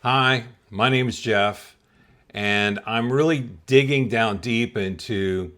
Hi, my name is Jeff, and I'm really digging down deep into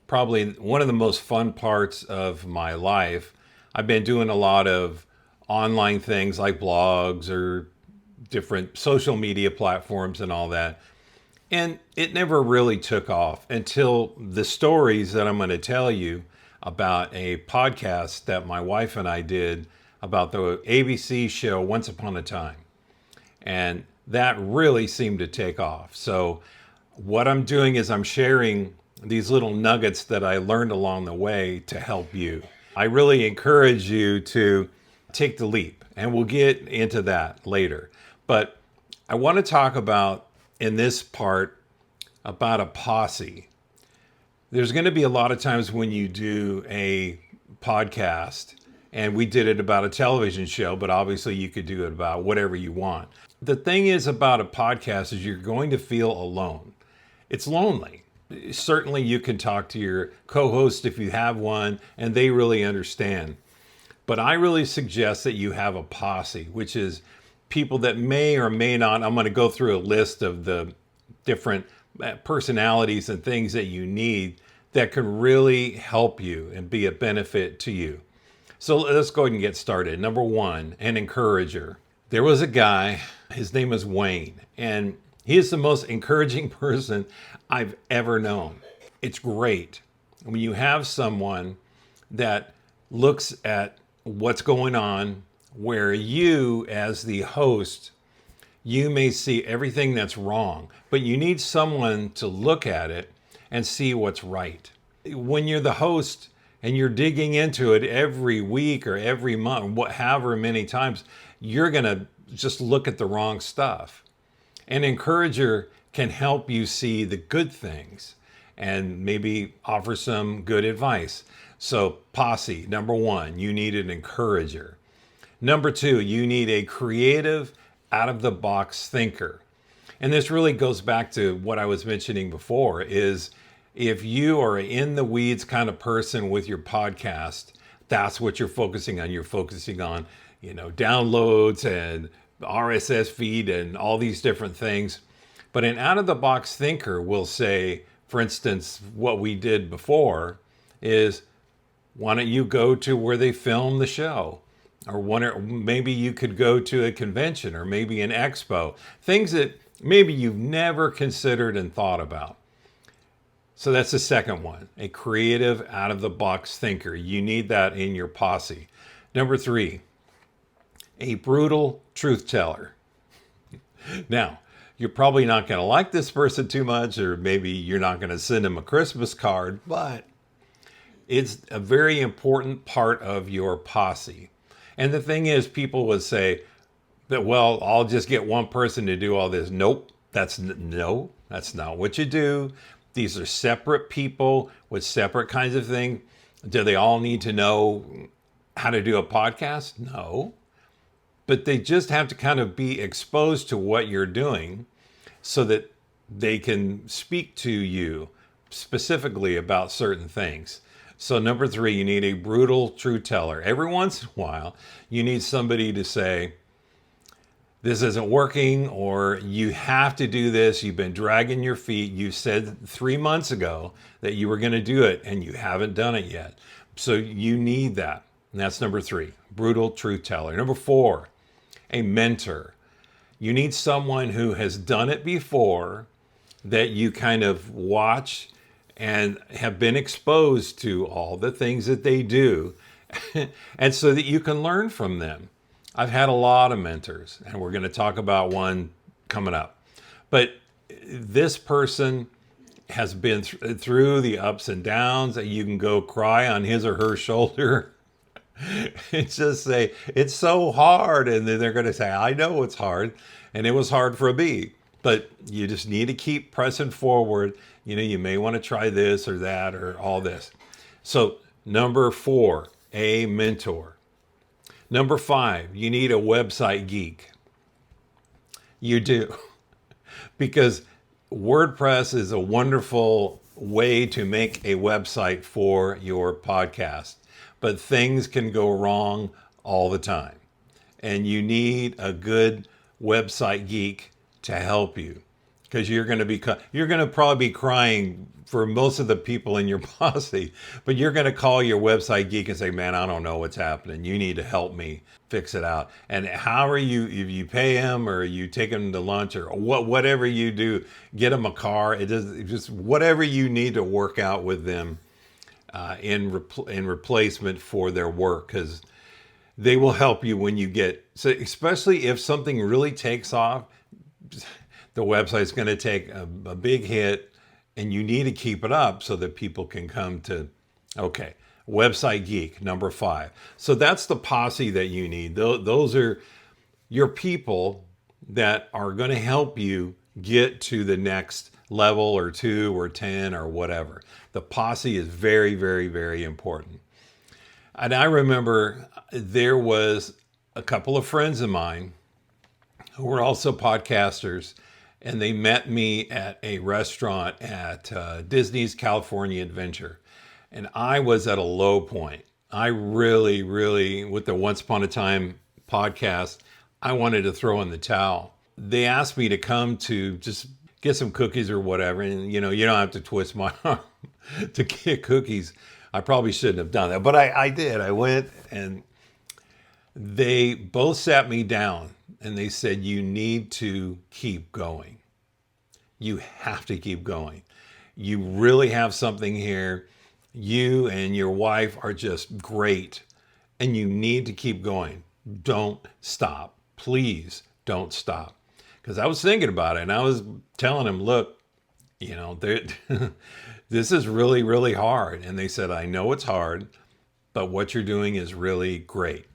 probably one of the most fun parts of my life. I've been doing a lot of online things like blogs or different social media platforms and all that. And it never really took off until the stories that I'm going to tell you about a podcast that my wife and I did about the ABC show Once Upon a Time. And that really seemed to take off. So, what I'm doing is I'm sharing these little nuggets that I learned along the way to help you. I really encourage you to take the leap, and we'll get into that later. But I want to talk about in this part about a posse. There's going to be a lot of times when you do a podcast, and we did it about a television show, but obviously you could do it about whatever you want. The thing is about a podcast is you're going to feel alone. It's lonely. Certainly you can talk to your co-host if you have one and they really understand. But I really suggest that you have a posse, which is people that may or may not. I'm going to go through a list of the different personalities and things that you need that can really help you and be a benefit to you. So let's go ahead and get started. Number one, an encourager. There was a guy, his name is Wayne, and he is the most encouraging person I've ever known. It's great when you have someone that looks at what's going on, where you, as the host, you may see everything that's wrong, but you need someone to look at it and see what's right. When you're the host and you're digging into it every week or every month, however many times, you're going to just look at the wrong stuff. An encourager can help you see the good things and maybe offer some good advice. So, posse, number one, you need an encourager. Number two, you need a creative, out of the box thinker. And this really goes back to what I was mentioning before is if you are in the weeds kind of person with your podcast, that's what you're focusing on. You're focusing on, downloads and RSS feed and all these different things. But an out of the box thinker will say, for instance, what we did before is why don't you go to where they film the show? Or maybe you could go to a convention or maybe an expo, things that maybe you've never considered and thought about. So that's the second one, a creative, out of the box thinker. You need that in your posse. Number three, a brutal truth teller. Now, you're probably not going to like this person too much, or maybe you're not going to send them a Christmas card, but it's a very important part of your posse. And the thing is, people would say that, well, I'll just get one person to do all this. Nope, that's not what you do. These are separate people with separate kinds of things. Do they all need to know how to do a podcast? No. But they just have to kind of be exposed to what you're doing so that they can speak to you specifically about certain things. So number three, you need a brutal truth teller. Every once in a while, you need somebody to say, this isn't working, or you have to do this. You've been dragging your feet. You said 3 months ago that you were going to do it and you haven't done it yet. So you need that. And that's number three, brutal truth teller. Number four, a mentor. You need someone who has done it before that you kind of watch and have been exposed to all the things that they do, and so that you can learn from them. I've had a lot of mentors, and we're going to talk about one coming up. But this person has been through the ups and downs that you can go cry on his or her shoulder and just say, it's so hard. And then they're going to say, I know it's hard, and it was hard for me. But you just need to keep pressing forward. You may want to try this or that or all this. So number four, a mentor. Number five, you need a website geek. You do. Because WordPress is a wonderful way to make a website for your podcast. But things can go wrong all the time. And you need a good website geek to help you, because you're going to probably be crying for most of the people in your posse, but you're going to call your website geek and say, man, I don't know what's happening. You need to help me fix it out. And how are you, if you pay him or you take him to lunch or whatever you do, get him a car. It does just whatever you need to work out with them in replacement for their work, because they will help you when you get, so especially if something really takes off, the website's going to take a big hit, and you need to keep it up so that people can come to, okay, website geek, number 5. So that's the posse that you need. Those are your people that are going to help you get to the next level or 2 or 10 or whatever. The posse is very, very, very important. And I remember there was a couple of friends of mine who were also podcasters, and they met me at a restaurant at Disney's California Adventure. And I was at a low point. I really, really, with the Once Upon a Time podcast, I wanted to throw in the towel. They asked me to come to just get some cookies or whatever. And, you don't have to twist my arm to get cookies. I probably shouldn't have done that, but I did. I went, and they both sat me down and they said, you need to keep going. You have to keep going. You really have something here. You and your wife are just great, and you need to keep going. Don't stop. Please don't stop. Because I was thinking about it, and I was telling him, look, this is really, really hard. And they said, I know it's hard, but what you're doing is really great.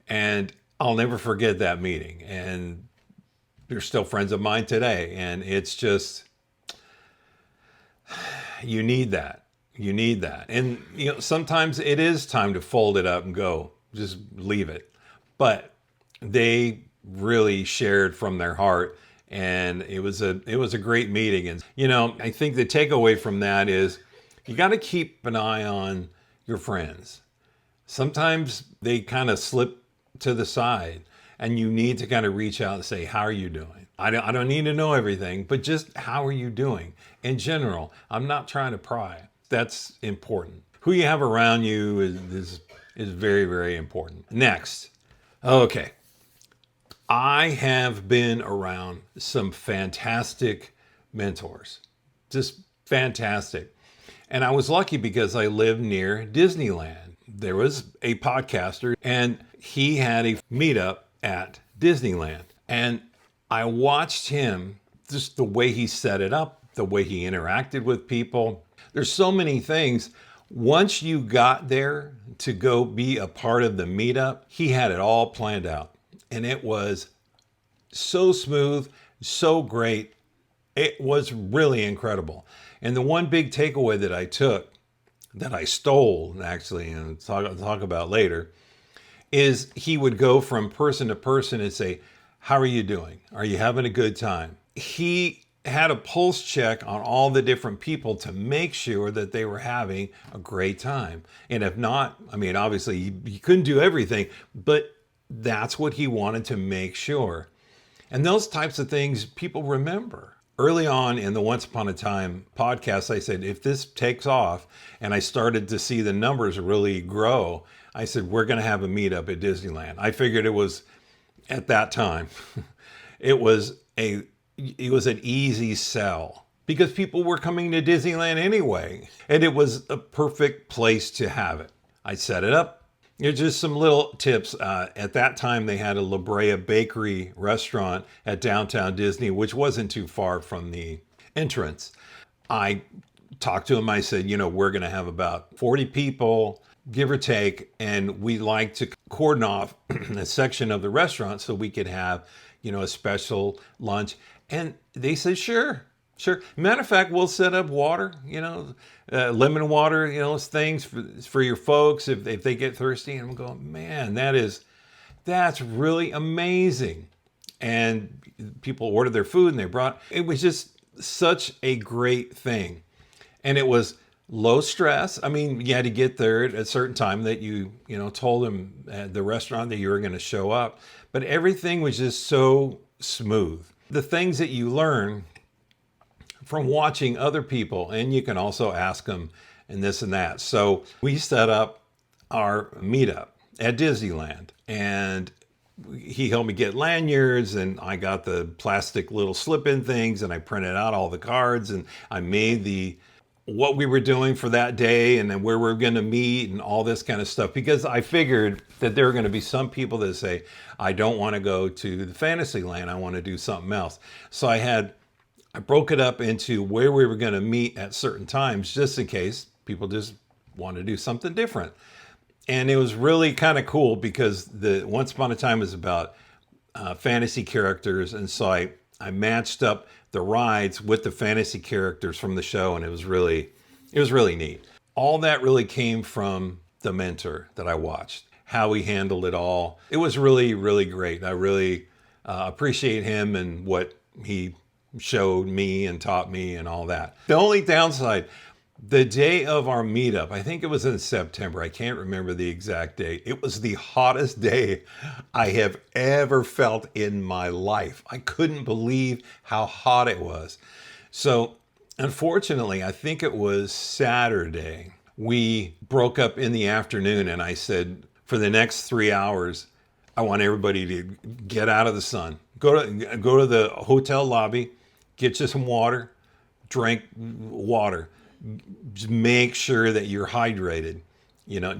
And I'll never forget that meeting. And they're still friends of mine today. And it's just, you need that. You need that. And, sometimes it is time to fold it up and go, just leave it. But they really shared from their heart. And it was a great meeting. And, I think the takeaway from that is you got to keep an eye on your friends. Sometimes they kind of slip to the side, and you need to kind of reach out and say, how are you doing? I don't need to know everything, but just how are you doing in general? I'm not trying to pry. That's important. Who you have around you is very, very important. Next. Okay. I have been around some fantastic mentors, just fantastic. And I was lucky because I lived near Disneyland. There was a podcaster, and he had a meetup at Disneyland. And I watched him, just the way he set it up, the way he interacted with people. There's so many things. Once you got there to go be a part of the meetup, he had it all planned out. And it was so smooth, so great. It was really incredible. And the one big takeaway that I took, that I stole actually, and talk about later, is he would go from person to person and say, how are you doing? Are you having a good time? He had a pulse check on all the different people to make sure that they were having a great time. And if not, obviously he couldn't do everything, but that's what he wanted to make sure. And those types of things people remember. Early on in the Once Upon a Time podcast, I said, if this takes off, and I started to see the numbers really grow, I said, we're going to have a meetup at Disneyland. I figured it was, at that time, it was an easy sell because people were coming to Disneyland anyway. And it was a perfect place to have it. I set it up. Here's just some little tips. At that time, they had a La Brea Bakery restaurant at downtown Disney, which wasn't too far from the entrance. I talked to him. I said, we're going to have about 40 people, give or take, and we like to cordon off a section of the restaurant so we could have, a special lunch. And they said, sure. Matter of fact, we'll set up water, lemon water, things for your folks if they get thirsty. And I'm going, man, that's really amazing. And people ordered their food and it was just such a great thing. And it was low stress. You had to get there at a certain time that you told them at the restaurant that you were going to show up. But everything was just so smooth. The things that you learn from watching other people, and you can also ask them and this and that. So we set up our meetup at Disneyland, and he helped me get lanyards, and I got the plastic little slip-in things, and I printed out all the cards, and I made the what we were doing for that day and then where we're going to meet and all this kind of stuff, because I figured that there are going to be some people that say, I don't want to go to the Fantasyland, I want to do something else. So I broke it up into where we were going to meet at certain times, just in case people just want to do something different. And it was really kind of cool because the Once Upon a Time is about fantasy characters. And so I matched up the rides with the fantasy characters from the show. And it was really neat. All that really came from the mentor that I watched, how he handled it all. It was really, really great. I really appreciate him and what he showed me and taught me and all that. The only downside, the day of our meetup, I think it was in September. I can't remember the exact date. It was the hottest day I have ever felt in my life. I couldn't believe how hot it was. So unfortunately, I think it was Saturday, we broke up in the afternoon, and I said, for the next 3 hours, I want everybody to get out of the sun. Go to the hotel lobby, get you some water, drink water. Just make sure that you're hydrated,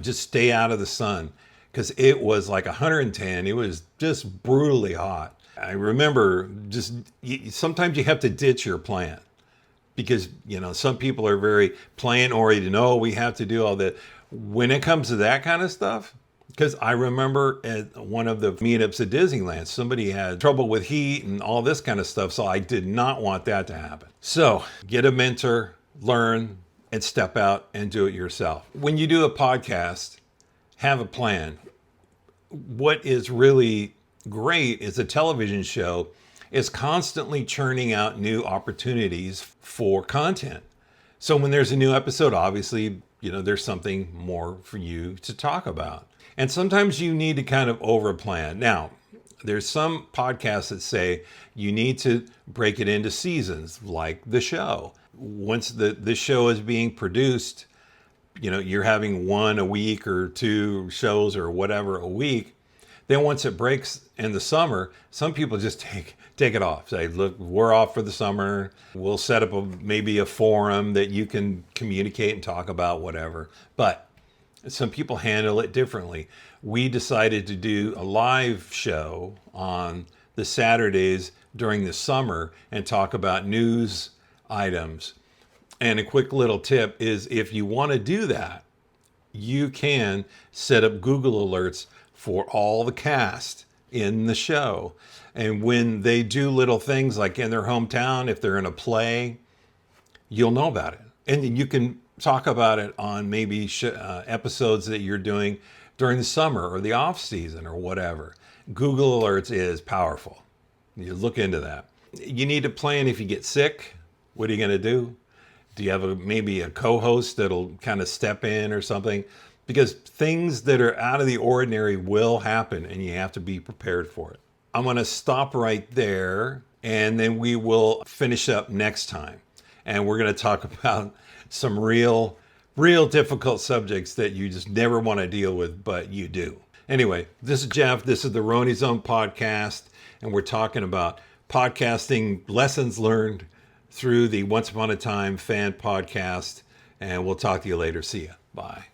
just stay out of the sun, because it was like 110. It was just brutally hot. I remember sometimes you have to ditch your plan because, some people are very plan oriented. No, we have to do all that. When it comes to that kind of stuff, because I remember at one of the meetups at Disneyland, somebody had trouble with heat and all this kind of stuff. So I did not want that to happen. So get a mentor, learn, and step out and do it yourself. When you do a podcast, have a plan. What is really great is a television show is constantly churning out new opportunities for content. So when there's a new episode, obviously, there's something more for you to talk about. And sometimes you need to kind of overplan. Now, there's some podcasts that say you need to break it into seasons, like the show. Once the show is being produced, you're having one a week or two shows or whatever a week. Then once it breaks in the summer, some people just take it off. Say, look, we're off for the summer. We'll set up maybe a forum that you can communicate and talk about whatever. But some people handle it differently. We decided to do a live show on the Saturdays during the summer and talk about news items. And a quick little tip is, if you want to do that, you can set up Google alerts for all the cast in the show. And when they do little things like in their hometown, if they're in a play, you'll know about it. And you can talk about it on maybe episodes that you're doing during the summer or the off season or whatever. Google alerts is powerful. You look into that. You need to plan if you get sick. What are you going to do? Do you have maybe a co-host that'll kind of step in or something? Because things that are out of the ordinary will happen, and you have to be prepared for it. I'm going to stop right there, and then we will finish up next time. And we're going to talk about some real difficult subjects that you just never want to deal with, but you do. Anyway, this is Jeff. This is the Roni Zone podcast, and we're talking about podcasting lessons learned through the Once Upon a Time fan podcast. And we'll talk to you later. See ya. Bye.